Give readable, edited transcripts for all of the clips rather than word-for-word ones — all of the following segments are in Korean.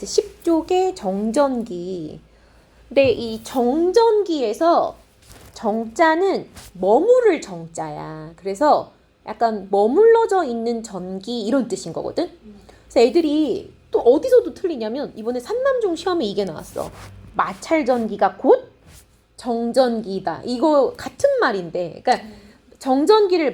10쪽의 정전기. 근데 이 정전기에서 정자는 머무를 정자야. 그래서 약간 머물러져 있는 전기 이런 뜻인 거거든. 그래서 애들이 또 어디서도 틀리냐면 이번에 산남종 시험에 이게 나왔어. 마찰전기가 곧 정전기다. 이거 같은 말인데, 그러니까 정전기를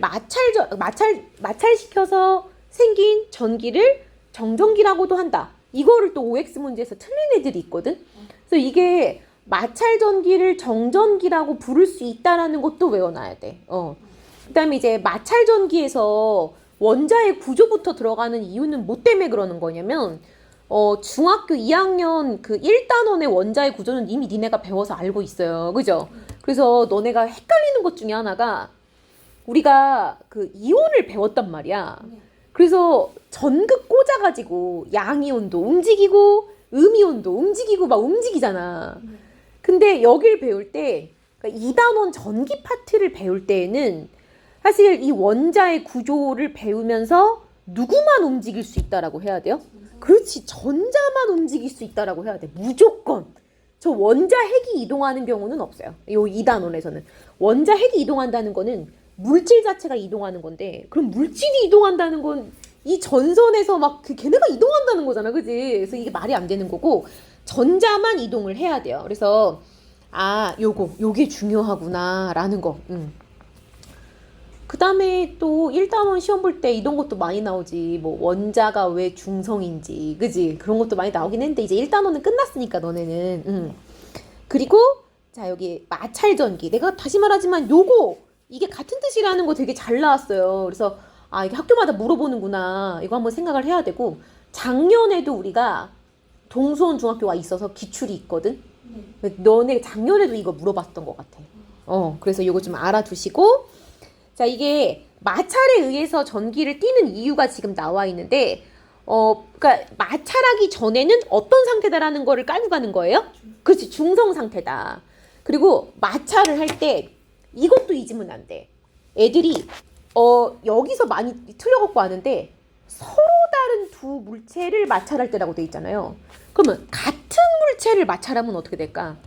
마찰시켜서 생긴 전기를 정전기라고도 한다. 이거를 또 OX 문제에서 틀린 애들이 있거든. 그래서 이게 마찰전기를 정전기라고 부를 수 있다라는 것도 외워놔야 돼. 그다음에 이제 마찰전기에서 원자의 구조부터 들어가는 이유는 뭐 때문에 그러는 거냐면 중학교 2학년 그 1단원의 원자의 구조는 이미 니네가 배워서 알고 있어요. 그죠? 그래서 너네가 헷갈리는 것 중에 하나가 우리가 그 이온을 배웠단 말이야. 그래서 전극 꽂아가지고 양이온도 움직이고 음이온도 움직이고 막 움직이잖아. 근데 여길 배울 때 그러니까 2단원 전기 파트를 배울 때에는 사실 이 원자의 구조를 배우면서 누구만 움직일 수 있다라고 해야 돼요? 그렇지. 전자만 움직일 수 있다라고 해야 돼. 무조건. 저 원자 핵이 이동하는 경우는 없어요. 요 2단원에서는. 원자 핵이 이동한다는 거는 물질 자체가 이동하는 건데 그럼 물질이 이동한다는 건 이 전선에서 막 걔네가 이동한다는 거잖아. 그지? 그래서 이게 말이 안 되는 거고 전자만 이동을 해야 돼요. 그래서 요게 중요하구나 라는 거. 그 다음에 또 1단원 시험 볼 때 이런 것도 많이 나오지. 뭐 원자가 왜 중성인지, 그지? 그런 것도 많이 나오긴 했는데 이제 1단원은 끝났으니까 너네는. 그리고 자 여기 마찰전기. 내가 다시 말하지만 이게 같은 뜻이라는 거 되게 잘 나왔어요. 그래서 이게 학교마다 물어보는구나. 이거 한번 생각을 해야 되고 작년에도 우리가 동수원 중학교가 있어서 기출이 있거든. 너네 작년에도 이거 물어봤던 것 같아. 그래서 이거 좀 알아두시고 자 이게 마찰에 의해서 전기를 띠는 이유가 지금 나와 있는데 그러니까 마찰하기 전에는 어떤 상태다라는 거를 깔고 가는 거예요? 그렇지, 중성 상태다. 그리고 마찰을 할 때 이것도 잊으면 안 돼. 애들이 여기서 많이 틀려갖고 하는데 서로 다른 두 물체를 마찰할 때라고 돼 있잖아요. 그러면 같은 물체를 마찰하면 어떻게 될까?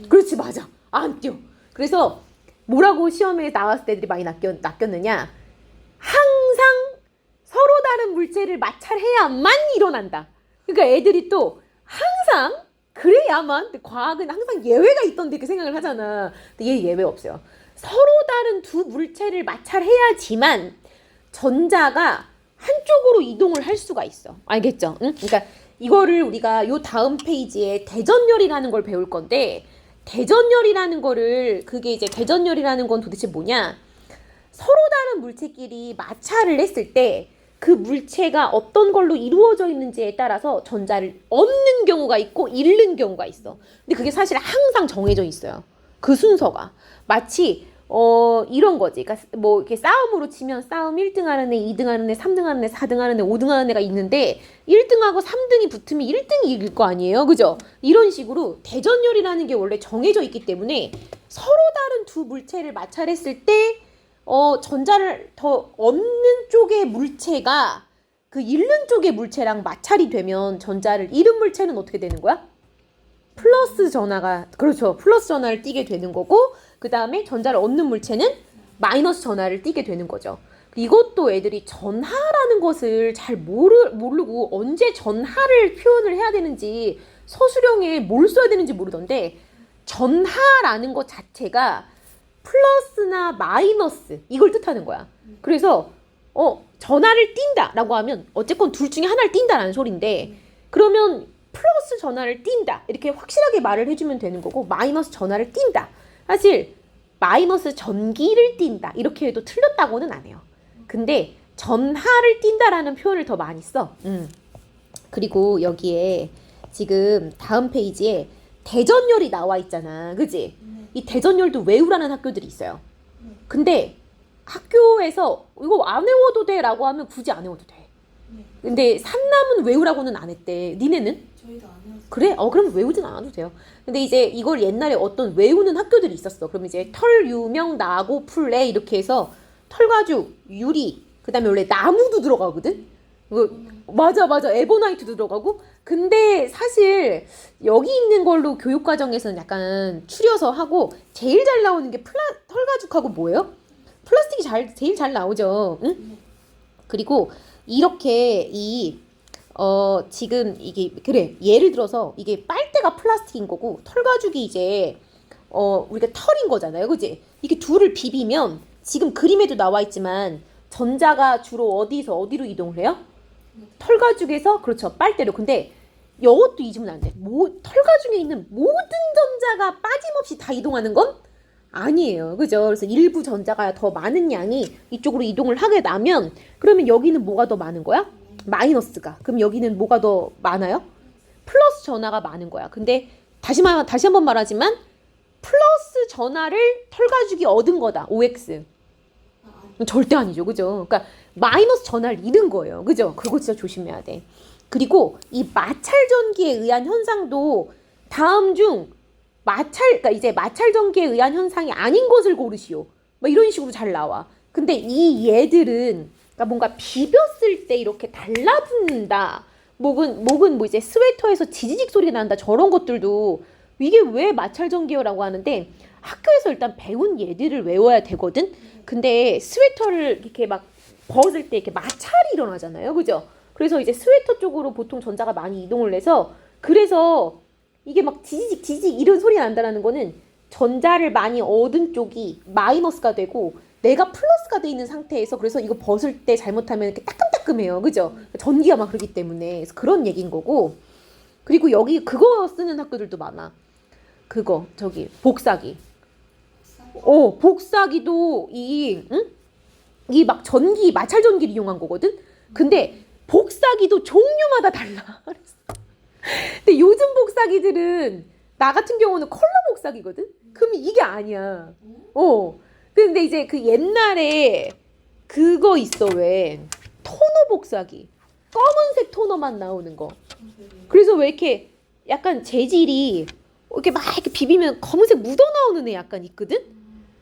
그렇지, 맞아. 안 뛰어. 그래서 뭐라고 시험에 나왔을 때 애들이 많이 낚였느냐? 항상 서로 다른 물체를 마찰해야만 일어난다. 그러니까 애들이 또 항상 그래야만, 과학은 항상 예외가 있던데 그 생각을 하잖아. 근데 얘 예외 없어요. 서로 다른 두 물체를 마찰해야지만 전자가 한쪽으로 이동을 할 수가 있어. 알겠죠? 응? 그러니까 이거를 우리가 요 다음 페이지에 대전열이라는 걸 배울 건데 대전열이라는 거를 그게 이제 대전열이라는 건 도대체 뭐냐? 서로 다른 물체끼리 마찰을 했을 때 그 물체가 어떤 걸로 이루어져 있는지에 따라서 전자를 얻는 경우가 있고 잃는 경우가 있어. 근데 그게 사실 항상 정해져 있어요. 그 순서가. 마치 이런 거지. 그러니까 뭐 이렇게 싸움으로 치면 싸움 1등 하는 애, 2등 하는 애, 3등 하는 애, 4등 하는 애, 5등 하는 애가 있는데 1등하고 3등이 붙으면 1등이 이길 거 아니에요. 그죠? 이런 식으로 대전열이라는 게 원래 정해져 있기 때문에 서로 다른 두 물체를 마찰했을 때 전자를 더 얻는 쪽의 물체가 그 잃는 쪽의 물체랑 마찰이 되면 전자를 잃은 물체는 어떻게 되는 거야? 플러스 전하가, 그렇죠. 플러스 전하를 띠게 되는 거고 그 다음에 전자를 얻는 물체는 마이너스 전하를 띠게 되는 거죠. 이것도 애들이 전하라는 것을 잘 모르고 언제 전하를 표현을 해야 되는지 서술형에 뭘 써야 되는지 모르던데 전하라는 것 자체가 플러스나 마이너스 이걸 뜻하는 거야. 그래서 전하를 띈다 라고 하면 어쨌건 둘 중에 하나를 띈다라는 소린데 그러면 플러스 전하를 띈다 이렇게 확실하게 말을 해주면 되는 거고 마이너스 전하를 띈다. 사실 마이너스 전기를 띈다 이렇게 해도 틀렸다고는 안 해요. 근데 전하를 띈다라는 표현을 더 많이 써. 그리고 여기에 지금 다음 페이지에 대전열이 나와 있잖아. 그지? 이 대전열도 외우라는 학교들이 있어요. 근데 학교에서 이거 안 외워도 돼 라고 하면 굳이 안 외워도 돼. 근데 산남은 외우라고는 안 했대. 니네는? 저희도 안 해요. 그래? 그럼 외우진 않아도 돼요. 근데 이제 이걸 옛날에 어떤 외우는 학교들이 있었어. 그럼 이제 털, 유명, 나고, 풀레 이렇게 해서 털가죽, 유리, 그 다음에 원래 나무도 들어가거든? 맞아. 에버나이트도 들어가고 근데 사실 여기 있는 걸로 교육과정에서는 약간 추려서 하고 제일 잘 나오는 게 털가죽하고 뭐예요? 플라스틱이 제일 잘 나오죠. 응? 그리고 이렇게 지금 이게 그래 예를 들어서 이게 빨대가 플라스틱인 거고 털가죽이 이제 우리가 털인 거잖아요, 그지? 이게 둘을 비비면 지금 그림에도 나와 있지만 전자가 주로 어디서 어디로 이동을 해요? 털가죽에서 그렇죠 빨대로. 근데 이것도 잊으면 안 돼. 털가죽에 있는 모든 전자가 빠짐없이 다 이동하는 건 아니에요. 그죠? 그래서 일부 전자가 더 많은 양이 이쪽으로 이동을 하게 나면 그러면 여기는 뭐가 더 많은 거야? 마이너스가. 그럼 여기는 뭐가 더 많아요? 플러스 전하가 많은 거야. 근데 다시 한번 말하지만 플러스 전하를 털가죽이 얻은 거다. OX. 절대 아니죠. 그죠? 그러니까 마이너스 전하를 잃은 거예요. 그죠? 그거 진짜 조심해야 돼. 그리고 이 마찰 전기에 의한 현상도 다음 중 그러니까 이제 마찰 전기에 의한 현상이 아닌 것을 고르시오. 뭐 이런 식으로 잘 나와. 근데 이 얘들은 그러니까 뭔가 비볐을 때 이렇게 달라붙는다. 목은 뭐 이제 스웨터에서 지지직 소리가 난다. 저런 것들도 이게 왜 마찰 전기요라고 하는데 학교에서 일단 배운 얘들을 외워야 되거든. 근데 스웨터를 이렇게 막 벗을 때 이렇게 마찰이 일어나잖아요. 그죠? 그래서 이제 스웨터 쪽으로 보통 전자가 많이 이동을 해서 그래서 이게 막 지지직 이런 소리가 난다는 거는 전자를 많이 얻은 쪽이 마이너스가 되고 내가 플러스가 돼 있는 상태에서 그래서 이거 벗을 때 잘못하면 이렇게 따끔따끔해요. 그죠? 전기가 막 그러기 때문에 그래서 그런 얘기인 거고. 그리고 여기 그거 쓰는 학교들도 많아. 그거 저기 복사기. 복사기도 이 막 마찰 전기를 이용한 거거든. 근데 복사기도 종류마다 달라. 근데 요즘 복사기들은 나 같은 경우는 컬러 복사기거든. 그러면 이게 아니야. 근데 이제 그 옛날에 그거 있어 왜 토너 복사기. 검은색 토너만 나오는 거. 그래서 왜 이렇게 약간 재질이 이렇게 막 이렇게 비비면 검은색 묻어 나오는 애 약간 있거든.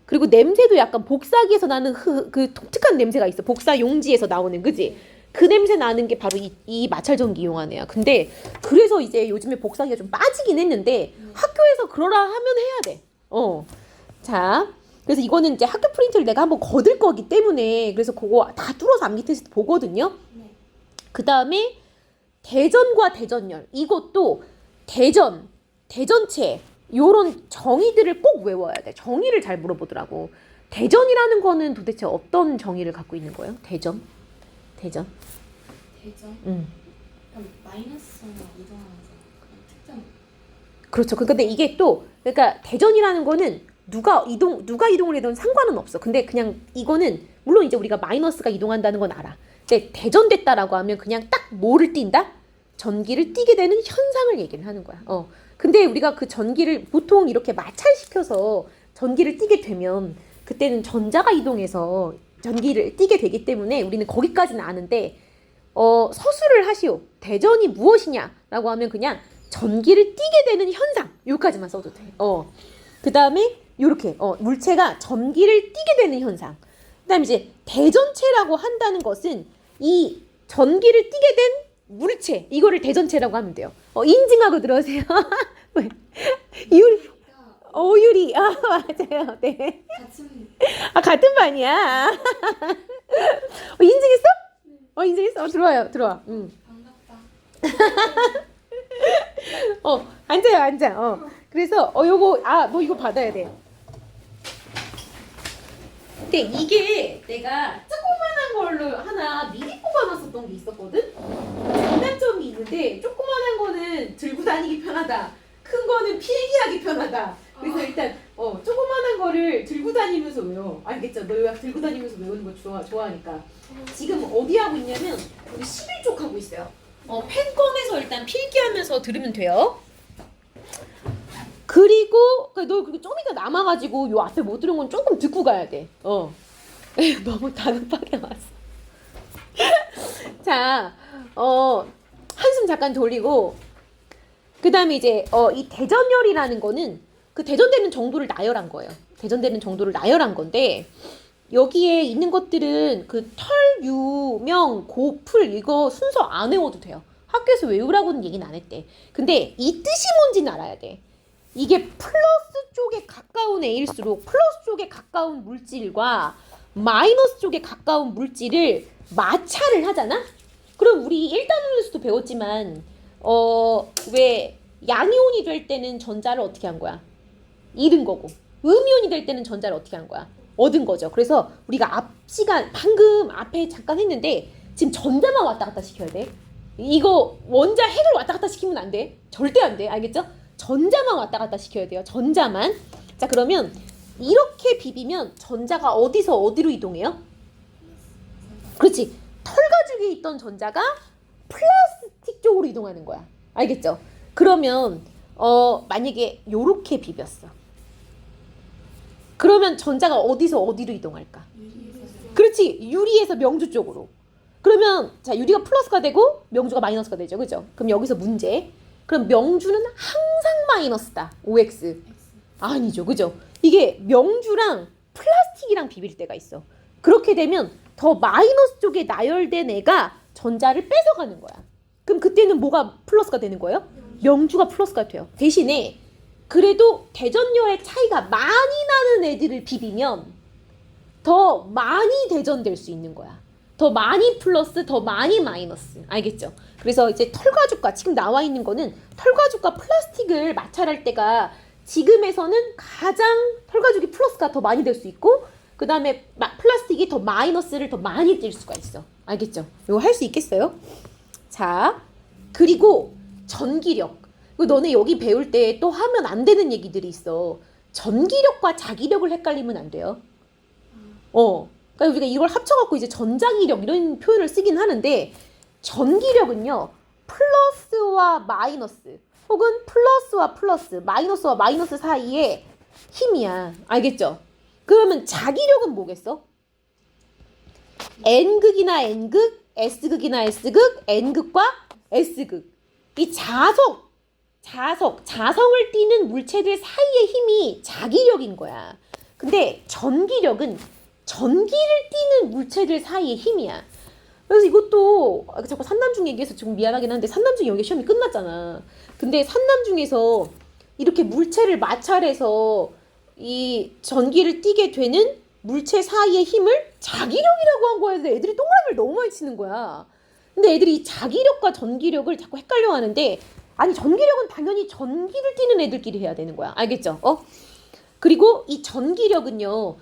그리고 냄새도 약간 복사기에서 나는 그 독특한 냄새가 있어. 복사 용지에서 나오는 그지? 그 냄새 나는 게 바로 이 마찰 전기 이용한 애야. 근데 그래서 이제 요즘에 복사기가 좀 빠지긴 했는데 학교에서 그러라 하면 해야 돼. 자, 그래서 이거는 이제 학교 프린트를 내가 한번 거들 거기 때문에 그래서 그거 다 뚫어서 암기 테스트 보거든요. 그 다음에 대전과 대전열. 이것도 대전체 요런 정의들을 꼭 외워야 돼. 정의를 잘 물어보더라고. 대전이라는 거는 도대체 어떤 정의를 갖고 있는 거예요? 대전? 대전? 그럼 마이너스나 이동하면서 그런 특정. 그렇죠. 근데 이게 또 그러니까 대전이라는 거는 누가 이동을 해도 상관은 없어. 근데 그냥 이거는 물론 이제 우리가 마이너스가 이동한다는 건 알아. 근데 대전됐다라고 하면 그냥 딱 뭐를 띈다? 전기를 띠게 되는 현상을 얘기를 하는 거야. 근데 우리가 그 전기를 보통 이렇게 마찰시켜서 전기를 띠게 되면 그때는 전자가 이동해서 전기를 띠게 되기 때문에 우리는 거기까지는 아는데 서술을 하시오. 대전이 무엇이냐라고 하면 그냥 전기를 띠게 되는 현상 여기까지만 써도 돼. 그 다음에 요렇게 물체가 전기를 띠게 되는 현상. 그 다음에 이제 대전체라고 한다는 것은 이 전기를 띠게 된 물체 이거를 대전체라고 하면 돼요. 인증하고 들어오세요. 유리. 맞아요. 네. 같은 반이야. 인증했어? 인증했어. 들어와. 반갑다. 앉아. 그래서 요거 너 이거 받아야 돼. 근데 이게 내가 조그만한 걸로 하나 미리 뽑아놨었던 게 있었거든. 장단점이 있는데 조그만한 거는 들고 다니기 편하다. 큰 거는 필기하기 편하다. 그래서 일단 조그만한 거를 들고 다니면서 외워. 알겠죠? 너 왜 들고 다니면서 외우는 거 좋아하니까. 지금 어디 하고 있냐면 우리 11쪽 하고 있어요. 펜 꺼내서 일단 필기하면서 들으면 돼요. 그리고 너 그리고 좀 이따 남아가지고 요 앞에 못 들은 건 조금 듣고 가야 돼. 너무 다급하게 왔어. 자, 한숨 잠깐 돌리고 그 다음에 이제 이 대전열이라는 거는 그 대전되는 정도를 나열한 거예요. 대전되는 정도를 나열한 건데 여기에 있는 것들은 그 털, 유, 명, 고, 풀 이거 순서 안 외워도 돼요. 학교에서 외우라고는 얘기는 안 했대. 근데 이 뜻이 뭔지는 알아야 돼. 이게 플러스 쪽에 가까운 애일수록 플러스 쪽에 가까운 물질과 마이너스 쪽에 가까운 물질을 마찰을 하잖아? 그럼 우리 1단원에서도 배웠지만 왜 양이온이 될 때는 전자를 어떻게 한 거야? 잃은 거고 음이온이 될 때는 전자를 어떻게 한 거야? 얻은 거죠. 그래서 우리가 앞 시간 방금 앞에 잠깐 했는데 지금 전자만 왔다 갔다 시켜야 돼. 이거 원자 핵을 왔다 갔다 시키면 안 돼. 절대 안 돼. 알겠죠? 전자만 왔다 갔다 시켜야 돼요. 전자만. 자, 그러면 이렇게 비비면 전자가 어디서 어디로 이동해요? 그렇지. 털가죽에 있던 전자가 플라스틱 쪽으로 이동하는 거야. 알겠죠? 그러면 만약에 요렇게 비볐어. 그러면 전자가 어디서 어디로 이동할까? 그렇지. 유리에서 명주 쪽으로. 그러면 자, 유리가 플러스가 되고 명주가 마이너스가 되죠. 그죠? 그럼 여기서 문제. 그럼 명주는 항상 마이너스다. OX. 아니죠. 그죠? 이게 명주랑 플라스틱이랑 비빌 때가 있어. 그렇게 되면 더 마이너스 쪽에 나열된 애가 전자를 뺏어가는 거야. 그럼 그때는 뭐가 플러스가 되는 거예요? 명주가 플러스가 돼요. 대신에 그래도 대전열의 차이가 많이 나는 애들을 비비면 더 많이 대전될 수 있는 거야. 더 많이 플러스, 더 많이 마이너스. 알겠죠? 그래서 이제 털가죽과 지금 나와 있는 거는 털가죽과 플라스틱을 마찰할 때가 지금에서는 가장 털가죽이 플러스가 더 많이 될 수 있고 그 다음에 플라스틱이 더 마이너스를 더 많이 띌 수가 있어. 알겠죠? 이거 할 수 있겠어요? 자, 그리고 전기력. 너네 여기 배울 때 또 하면 안 되는 얘기들이 있어. 전기력과 자기력을 헷갈리면 안 돼요. 그러니까 우리가 이걸 합쳐갖고 이제 전자기력 이런 표현을 쓰긴 하는데 전기력은요 플러스와 마이너스 혹은 플러스와 플러스 마이너스와 마이너스 사이의 힘이야. 알겠죠? 그러면 자기력은 뭐겠어? N극이나 N극, S극이나 S극, N극과 S극. 이 자성을 띠는 물체들 사이의 힘이 자기력인 거야. 근데 전기력은 전기를 띠는 물체들 사이의 힘이야. 그래서 이것도 자꾸 산남중 얘기해서 좀 미안하긴 한데 산남중 여기 시험이 끝났잖아. 근데 산남중에서 이렇게 물체를 마찰해서 이 전기를 띠게 되는 물체 사이의 힘을 자기력이라고 한 거야. 애들이 동그라미를 너무 많이 치는 거야. 근데 애들이 자기력과 전기력을 자꾸 헷갈려 하는데 아니 전기력은 당연히 전기를 띠는 애들끼리 해야 되는 거야. 알겠죠? 그리고 이 전기력은요.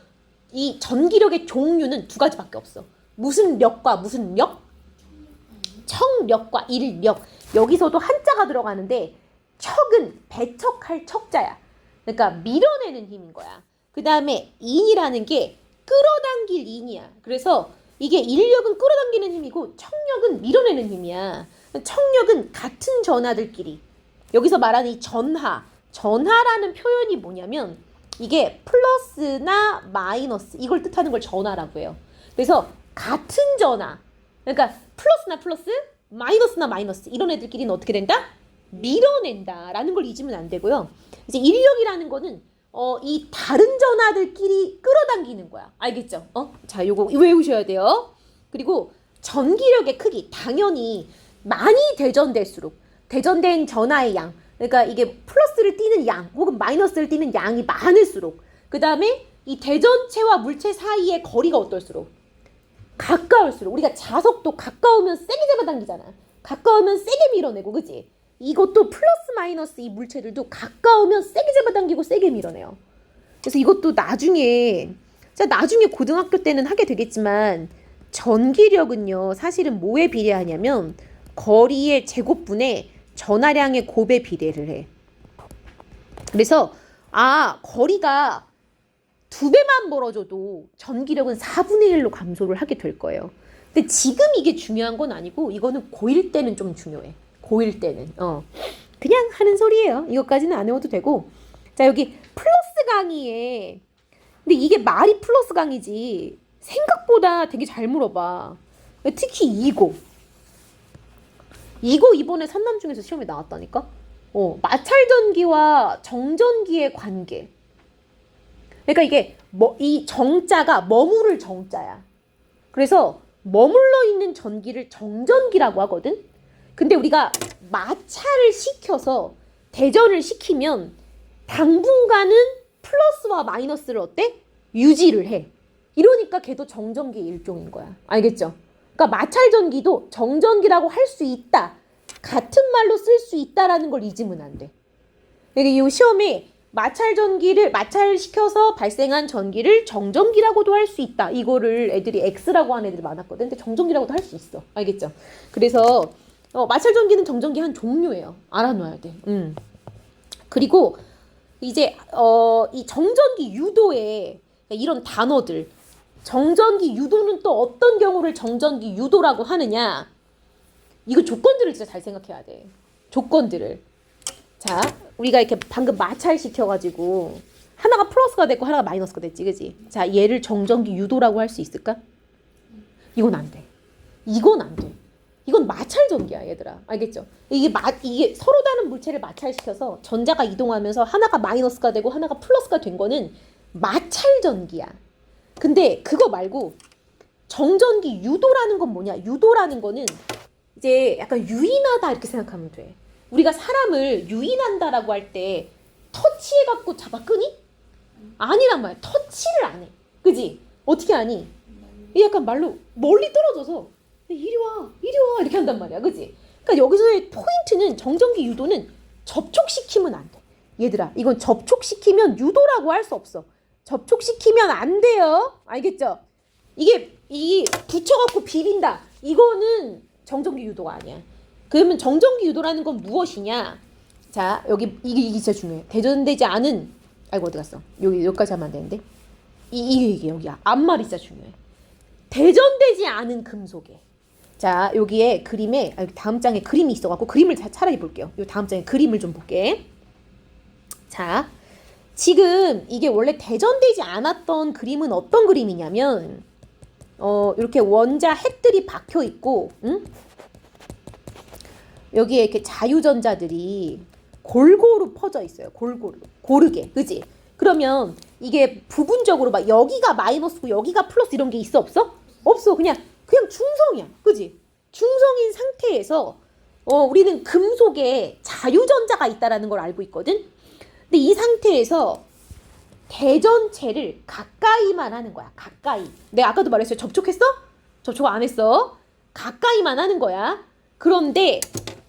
이 전기력의 종류는 두 가지밖에 없어. 무슨 력과 무슨 력? 척력과 일력. 여기서도 한자가 들어가는데 척은 배척할 척자야. 그러니까 밀어내는 힘인 거야. 그 다음에 인이라는 게 끌어당길 인이야. 그래서 이게 인력은 끌어당기는 힘이고 척력은 밀어내는 힘이야. 척력은 같은 전하들끼리. 여기서 말하는 이 전하라는 표현이 뭐냐면 이게 플러스나 마이너스 이걸 뜻하는 걸 전하라고 해요. 그래서 같은 전하. 그러니까 플러스나 플러스, 마이너스나 마이너스 이런 애들끼리는 어떻게 된다? 밀어낸다라는 걸 잊으면 안 되고요. 이제 인력이라는 거는 이 다른 전하들끼리 끌어당기는 거야. 알겠죠? 자, 요거 외우셔야 돼요. 그리고 전기력의 크기 당연히 많이 대전될수록 대전된 전하의 양 그러니까 이게 플러스를 띠는 양 혹은 마이너스를 띠는 양이 많을수록 그 다음에 이 대전체와 물체 사이의 거리가 어떨수록 가까울수록 우리가 자석도 가까우면 세게 잡아당기잖아. 가까우면 세게 밀어내고 그치? 이것도 플러스 마이너스 이 물체들도 가까우면 세게 잡아당기고 세게 밀어내요. 그래서 이것도 나중에 고등학교 때는 하게 되겠지만 전기력은요 사실은 뭐에 비례하냐면 거리의 제곱분에 전하량의 곱에 비례를 해. 그래서 거리가 2배만 벌어져도 전기력은 4분의 1로 감소를 하게 될 거예요. 근데 지금 이게 중요한 건 아니고 이거는 고1 때는 좀 중요해. 고1 때는 그냥 하는 소리예요. 이것까지는 안 외워도 되고. 자, 여기 플러스 강의에 근데 이게 말이 플러스 강의지 생각보다 되게 잘 물어봐. 특히 이거 이번에 산남중에서 시험에 나왔다니까. 마찰전기와 정전기의 관계. 그러니까 이게 이 정자가 머무를 정자야. 그래서 머물러 있는 전기를 정전기라고 하거든. 근데 우리가 마찰을 시켜서 대전을 시키면 당분간은 플러스와 마이너스를 어때? 유지를 해. 이러니까 걔도 정전기의 일종인 거야. 알겠죠? 그러니까 마찰전기도 정전기라고 할 수 있다. 같은 말로 쓸 수 있다라는 걸 잊으면 안 돼. 그러니까 이 시험에 마찰시켜서 발생한 전기를 정전기라고도 할 수 있다. 이거를 애들이 X라고 하는 애들이 많았거든. 근데 정전기라고도 할 수 있어. 알겠죠? 그래서 마찰전기는 정전기 한 종류예요. 알아놔야 돼. 그리고 이제 이 정전기 유도에 이런 단어들, 정전기 유도는 또 어떤 경우를 정전기 유도라고 하느냐? 이거 조건들을 진짜 잘 생각해야 돼. 조건들을. 자, 우리가 이렇게 방금 마찰시켜가지고 하나가 플러스가 됐고 하나가 마이너스가 됐지, 그지? 자, 얘를 정전기 유도라고 할 수 있을까? 이건 안 돼. 이건 안 돼. 이건 마찰전기야, 얘들아. 알겠죠? 이게 서로 다른 물체를 마찰시켜서 전자가 이동하면서 하나가 마이너스가 되고 하나가 플러스가 된 거는 마찰전기야. 근데 그거 말고 정전기 유도라는 건 뭐냐? 유도라는 거는 이제 약간 유인하다 이렇게 생각하면 돼. 우리가 사람을 유인한다라고 할 때 터치해갖고 잡아 끄니? 아니란 말이야. 터치를 안 해. 그지? 어떻게 하니? 약간 말로 멀리 떨어져서 이리 와 이렇게 한단 말이야. 그지? 그러니까 여기서의 포인트는 정전기 유도는 접촉시키면 안 돼. 얘들아, 이건 접촉시키면 유도라고 할 수 없어. 접촉시키면 안 돼요. 알겠죠? 이게 붙여갖고 비빈다. 이거는 정전기 유도가 아니야. 그러면 정전기 유도라는 건 무엇이냐? 자, 여기 이게 진짜 중요해. 대전되지 않은, 아이고 어디 갔어? 여기까지 하면 안 되는데. 이게 여기야. 앞말이 진짜 중요해. 대전되지 않은 금속에. 자, 여기에 그림에 다음 장에 그림이 있어갖고 그림을 차라리 볼게요. 요 다음 장에 그림을 좀 볼게. 자, 지금 이게 원래 대전되지 않았던 그림은 어떤 그림이냐면 이렇게 원자 핵들이 박혀 있고, 응? 여기에 이렇게 자유전자들이 골고루 퍼져 있어요. 고르게. 그지? 그러면 이게 부분적으로 막 여기가 마이너스고 여기가 플러스 이런 게 있어 없어? 없어. 그냥 중성이야. 그지? 중성인 상태에서 우리는 금속에 자유전자가 있다라는 걸 알고 있거든. 근데 이 상태에서 대전체를 가까이만 하는 거야. 가까이. 내가 아까도 말했어요. 접촉했어? 접촉 안 했어. 가까이만 하는 거야. 그런데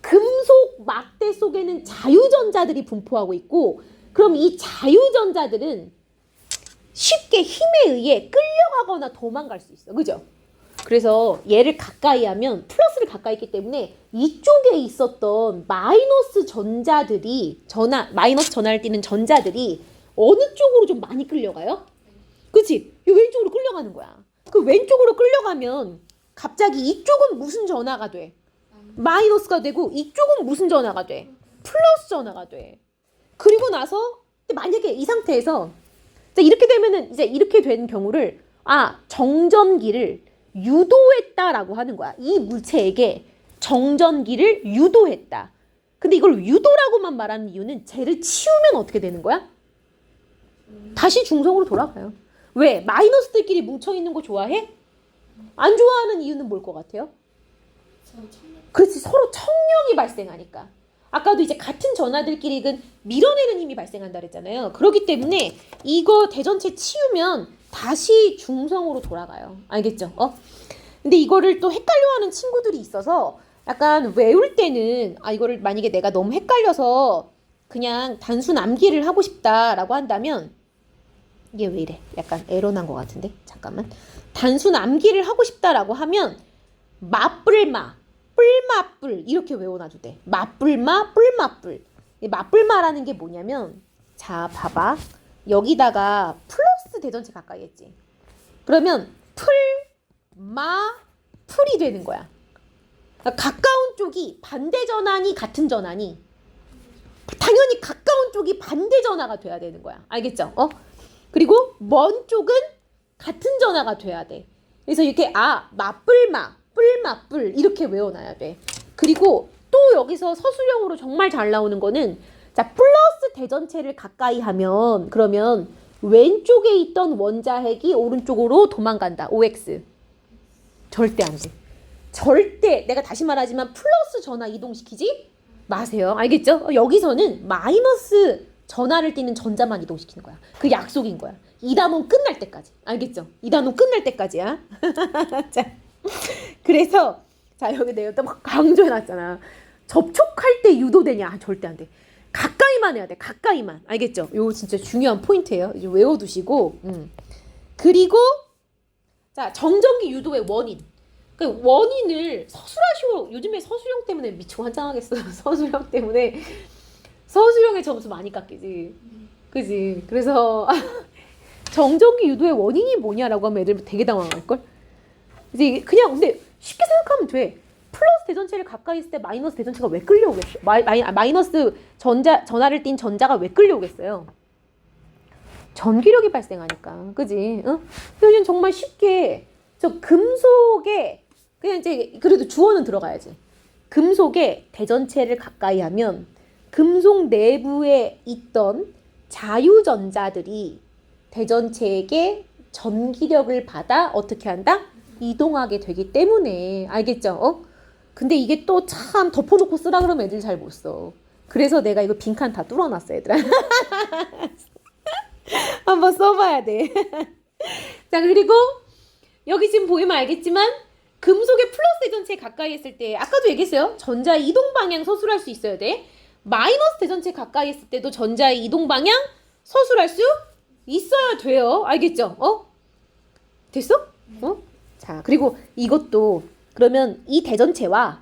금속 막대 속에는 자유전자들이 분포하고 있고, 그럼 이 자유전자들은 쉽게 힘에 의해 끌려가거나 도망갈 수 있어. 그죠? 그래서 얘를 가까이 하면 플러스를 가까이 있기 때문에 이쪽에 있었던 마이너스 전하를 띠는 전자들이 어느 쪽으로 좀 많이 끌려가요? 그치? 이 왼쪽으로 끌려가는 거야. 그 왼쪽으로 끌려가면 갑자기 이쪽은 무슨 전하가 돼? 마이너스가 되고 이쪽은 무슨 전하가 돼? 플러스 전하가 돼. 그리고 나서 만약에 이 상태에서 이렇게 되면은 이제 이렇게 된 경우를 정전기를 유도했다라고 하는 거야. 이 물체에게 정전기를 유도했다. 근데 이걸 유도라고만 말하는 이유는 쟤를 치우면 어떻게 되는 거야? 다시 중성으로 돌아가요. 왜? 마이너스들끼리 뭉쳐있는 거 좋아해? 안 좋아하는 이유는 뭘 것 같아요? 그렇지, 서로 청력이 발생하니까. 아까도 이제 같은 전하들끼리 밀어내는 힘이 발생한다 그랬잖아요. 그렇기 때문에 이거 대전체 치우면 다시 중성으로 돌아가요. 알겠죠? 근데 이거를 또 헷갈려하는 친구들이 있어서 약간 외울 때는 이거를 만약에 내가 너무 헷갈려서 그냥 단순 암기를 하고 싶다라고 한다면, 이게 왜 이래? 약간 에러 난 것 같은데? 잠깐만. 단순 암기를 하고 싶다라고 하면 맞불마, 뿔마뿔 이렇게 외워놔도 돼. 맞불마, 뿔마뿔. 맞불마라는 게 뭐냐면, 자 봐봐. 여기다가 플러스 대전체 가까이 했지. 그러면 풀이 되는 거야. 가까운 쪽이 반대 전환이 같은 전환이 당연히 가까운 쪽이 반대 전화가 돼야 되는 거야. 알겠죠? 그리고 먼 쪽은 같은 전화가 돼야 돼. 그래서 이렇게 맞불마, 뿔마뿔 이렇게 외워놔야 돼. 그리고 또 여기서 서술형으로 정말 잘 나오는 거는, 자, 플러스 대전체를 가까이 하면 그러면 왼쪽에 있던 원자핵이 오른쪽으로 도망간다. OX. 절대 안 돼. 절대 내가 다시 말하지만 플러스 전화 이동시키지 마세요. 알겠죠? 여기서는 마이너스 전화를 띄는 전자만 이동시키는 거야. 그 약속인 거야. 이 단원 끝날 때까지. 알겠죠? 이 단원 끝날 때까지야. 자, 그래서 자 여기 내가 또 강조해놨잖아. 접촉할 때 유도되냐? 아, 절대 안 돼. 가까이만 해야 돼. 가까이만. 알겠죠? 이거 진짜 중요한 포인트예요. 이제 외워두시고. 그리고 자 정전기 유도의 원인. 그 원인을 서술하시고 요즘에 서술형 때문에 미치고 환장하겠어. 서술형 때문에 서술형의 점수 많이 깎이지. 그지? 그래서 정전기 유도의 원인이 뭐냐라고 하면 애들 되게 당황할걸? 이제 그냥 근데 쉽게 생각하면 돼. 플러스 대전체를 가까이 있을 때 마이너스 대전체가 왜 끌려오겠어요? 마이너스 전하를 띈 전자가 왜 끌려오겠어요? 전기력이 발생하니까. 그지? 응? 그냥 정말 쉽게 저 금속에 그냥 이제 그래도 주어는 들어가야지. 금속에 대전체를 가까이 하면 금속 내부에 있던 자유전자들이 대전체에게 전기력을 받아 어떻게 한다? 이동하게 되기 때문에. 알겠죠? 근데 이게 또 참 덮어놓고 쓰라 그러면 애들 잘 못 써. 그래서 내가 이거 빈칸 다 뚫어놨어 얘들아. 한번 써봐야 돼. 자 그리고 여기 지금 보이면 알겠지만 금속의 플러스 대전체에 가까이 했을 때 아까도 얘기했어요. 전자의 이동 방향 서술할 수 있어야 돼. 마이너스 대전체에 가까이 했을 때도 전자의 이동 방향 서술할 수 있어야 돼요. 알겠죠? 됐어? 자 그리고 이것도 그러면 이 대전체와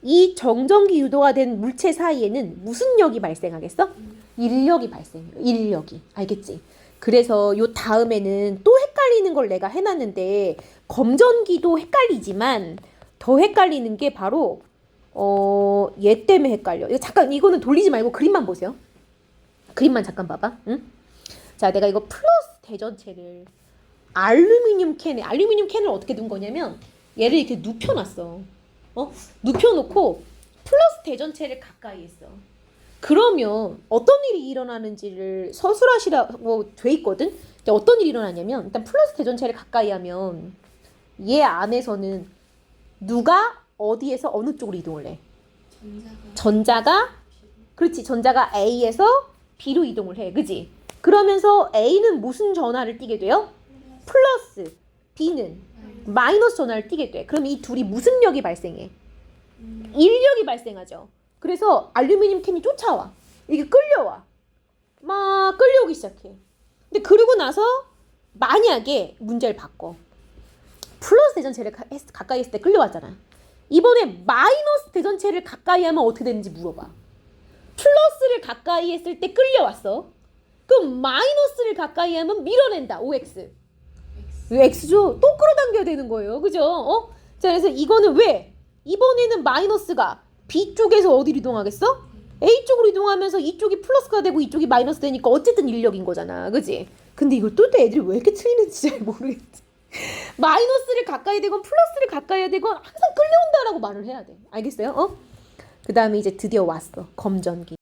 이 정전기 유도가 된 물체 사이에는 무슨 역이 발생하겠어? 인력이 발생해요. 인력이. 알겠지? 그래서 요 다음에는 또 헷갈리는 걸 내가 해놨는데 검전기도 헷갈리지만 더 헷갈리는 게 바로 얘 때문에 헷갈려. 이거 잠깐 이거는 돌리지 말고 그림만 보세요. 그림만 잠깐 봐봐. 응? 자 내가 이거 플러스 대전체를 알루미늄 캔을 어떻게 둔 거냐면 얘를 이렇게 눕혀놨어. 눕혀놓고 플러스 대전체를 가까이 했어. 그러면 어떤 일이 일어나는지를 서술하시라고 돼 있거든. 어떤 일이 일어나냐면 일단 플러스 대전체를 가까이 하면 얘 안에서는 누가 어디에서 어느 쪽으로 이동을 해? 그렇지. 전자가 A에서 B로 이동을 해. 그지? 그러면서 A는 무슨 전하를 띠게 돼요? 플러스. B는 마이너스 전하를 띠게 돼. 그럼 이 둘이 무슨 역이 발생해? 인력이 발생하죠. 그래서 알루미늄 캔이 쫓아와. 이게 끌려와. 막 끌려오기 시작해. 근데 그러고 나서 만약에 문제를 바꿔. 플러스 대전체를 가까이 했을 때 끌려왔잖아. 이번에 마이너스 대전체를 가까이 하면 어떻게 되는지 물어봐. 플러스를 가까이 했을 때 끌려왔어. 그럼 마이너스를 가까이 하면 밀어낸다. OX. X죠. 또 끌어당겨야 되는 거예요. 그죠? 자, 그래서 이거는 왜? 이번에는 마이너스가 B쪽에서 어디로 이동하겠어? A쪽으로 이동하면서 이쪽이 플러스가 되고 이쪽이 마이너스 되니까 어쨌든 인력인 거잖아. 그지? 근데 이걸 또 애들이 왜 이렇게 틀리는지 잘 모르겠지. 마이너스를 가까이 되건 플러스를 가까이 해야 되건 항상 끌려온다라고 말을 해야 돼. 알겠어요? 그 다음에 이제 드디어 왔어. 검전기.